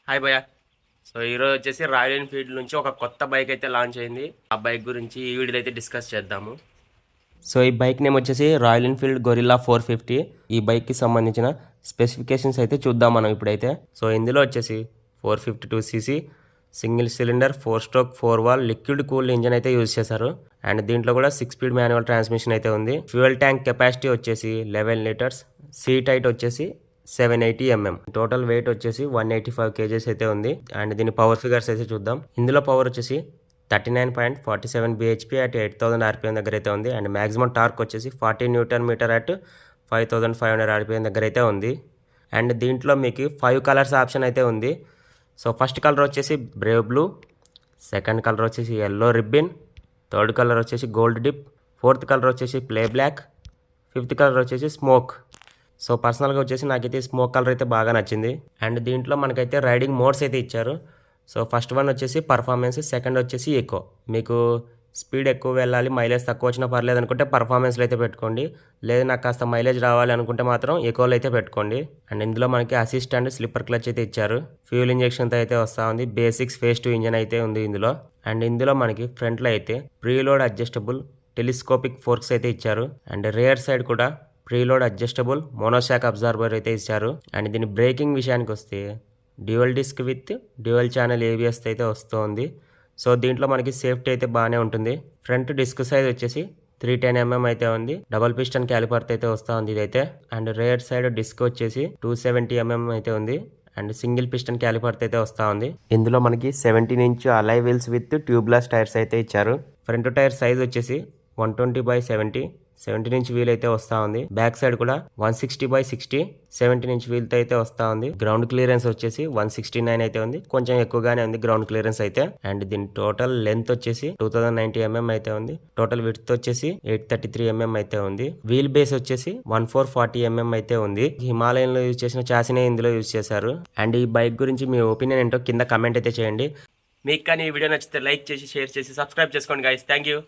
Hi భయ్య. So ఈరోజు వచ్చేసి రాయల్ ఎన్ఫీల్డ్ నుంచి ఒక కొత్త బైక్ అయితే లాంచ్ అయింది. ఆ బైక్ గురించి ఈ వీడియోలో అయితే డిస్కస్ చేద్దాము. సో ఈ బైక్ నేమ్ వచ్చేసి రాయల్ ఎన్ఫీల్డ్ గొరిల్లా 450. ఈ బైక్కి సంబంధించిన స్పెసిఫికేషన్స్ అయితే చూద్దాం మనం ఇప్పుడైతే. సో ఇందులో వచ్చేసి 452cc single cylinder four stroke four valve liquid cooled engine అయితే యూజ్ చేశారు. అండ్ దీంట్లో కూడా 6-స్పీడ్ మాన్యువల్ ట్రాన్స్మిషన్ అయితే ఉంది. ఫ్యూయల్ ట్యాంక్ కెపాసిటీ వచ్చేసి 11 లీటర్స్. సీట్ హైట్ వచ్చేసి 780 mm. టోటల్ వెయిట్ వచ్చేసి 185 kgs అయితే ఉంది. అండ్ దీని పవర్ ఫిగర్స్ అయితే చూద్దాం. ఇందులో పవర్ వచ్చేసి 39.47 bhp అట్ 8000 rpm దగ్గర అయితే ఉంది. అండ్ మాక్సిమం టార్క్ వచ్చేసి 40 Nm అట్ 5500 rpm దగ్గర అయితే ఉంది. అండ్ దీంట్లో మీకు 5 కలర్స్ ఆప్షన్ అయితే ఉంది. సో ఫస్ట్ కలర్ వచ్చేసి బ్రేవ్ బ్లూ, సెకండ్ కలర్ వచ్చేసి ఎల్లో రిబ్బిన్, థర్డ్ కలర్ వచ్చేసి గోల్డ్ డిప్, ఫోర్త్ కలర్ వచ్చేసి ప్లే బ్లాక్, ఫిఫ్త్ కలర్ వచ్చేసి స్మోక్. సో పర్సనల్గా వచ్చేసి నాకైతే స్మోక్ కలర్ అయితే బాగా నచ్చింది. అండ్ దీంట్లో మనకైతే రైడింగ్ మోడ్స్ అయితే ఇచ్చారు. సో ఫస్ట్ వన్ వచ్చేసి పర్ఫార్మెన్స్, సెకండ్ వచ్చేసి ఎకో. మీకు స్పీడ్ ఎక్కువ వెళ్ళాలి, మైలేజ్ తక్కువ వచ్చినా పర్లేదు అనుకుంటే పర్ఫార్మెన్స్లో అయితే పెట్టుకోండి. లేదు నాకు కాస్త మైలేజ్ రావాలి అనుకుంటే మాత్రం ఎకోలో అయితే పెట్టుకోండి. అండ్ ఇందులో మనకి అసిస్ట్ అండ్ స్లిప్పర్ క్లచ్ అయితే ఇచ్చారు. ఫ్యూల్ ఇంజెక్షన్తో అయితే వస్తూ ఉంది. బేసిక్స్ ఫేస్ 2 ఇంజన్ అయితే ఉంది ఇందులో. అండ్ ఇందులో మనకి ఫ్రంట్లో అయితే ప్రీలోడ్ అడ్జస్టబుల్ టెలిస్కోపిక్ ఫోర్క్స్ అయితే ఇచ్చారు. అండ్ రేర్ సైడ్ కూడా ప్రీలోడ్ అడ్జస్టబుల్ మోనోషాక్ అబ్జార్బర్ అయితే ఇచ్చారు. అండ్ దీని బ్రేకింగ్ విషయానికి వస్తే dual disc with dual channel ABS అయితే వస్తుంది. సో దీంట్లో మనకి సేఫ్టీ అయితే బాగానే ఉంటుంది. ఫ్రంట్ డిస్క్ సైజ్ వచ్చేసి 310 mm అయితే ఉంది. డబల్ పిస్టన్ క్యాలిపర్ అయితే వస్తూ ఉంది ఇదైతే. అండ్ రేర్ సైడ్ డిస్క్ వచ్చేసి 270 mm అయితే ఉంది. అండ్ సింగిల్ పిస్టన్ క్యాలిపర్ అయితే వస్తూ ఉంది. ఇందులో మనకి 17-inch Alai wheels with tubeless tyres అయితే ఇచ్చారు. ఫ్రంట్ టైర్ సైజ్ వచ్చేసి 120/70 17-inch వీల్ అయితే వస్తూ ఉంది. బ్యాక్ సైడ్ కూడా 160/60 17-inch వీల్ తో అయితే వస్తూ ఉంది. గ్రౌండ్ క్లియరెన్స్ వచ్చేసి 169 అయితే ఉంది. కొంచెం ఎక్కువగానే ఉంది గ్రౌండ్ క్లియరెన్స్ అయితే. అండ్ దీని టోటల్ లెంత్ వచ్చేసి 2090 mm అయితే ఉంది. టోటల్ విడ్త్ వచ్చేసి 833 mm అయితే ఉంది. వీల్ బేస్ వచ్చేసి 1440 mm అయితే ఉంది. హిమాలయన్ లో యూజ్ చేసిన చాసినే ఇందులో యూజ్ చేశారు. అండ్ ఈ బైక్ గురించి మీ ఒపీనియన్ ఏంటో కింద కమెంట్ అయితే చేయండి. మీకు కానీ ఈ వీడియో నచ్చితే లైక్ చేసి, షేర్ చేసి, సబ్స్క్రైబ్ చేసుకోండి గైస్. Thank you.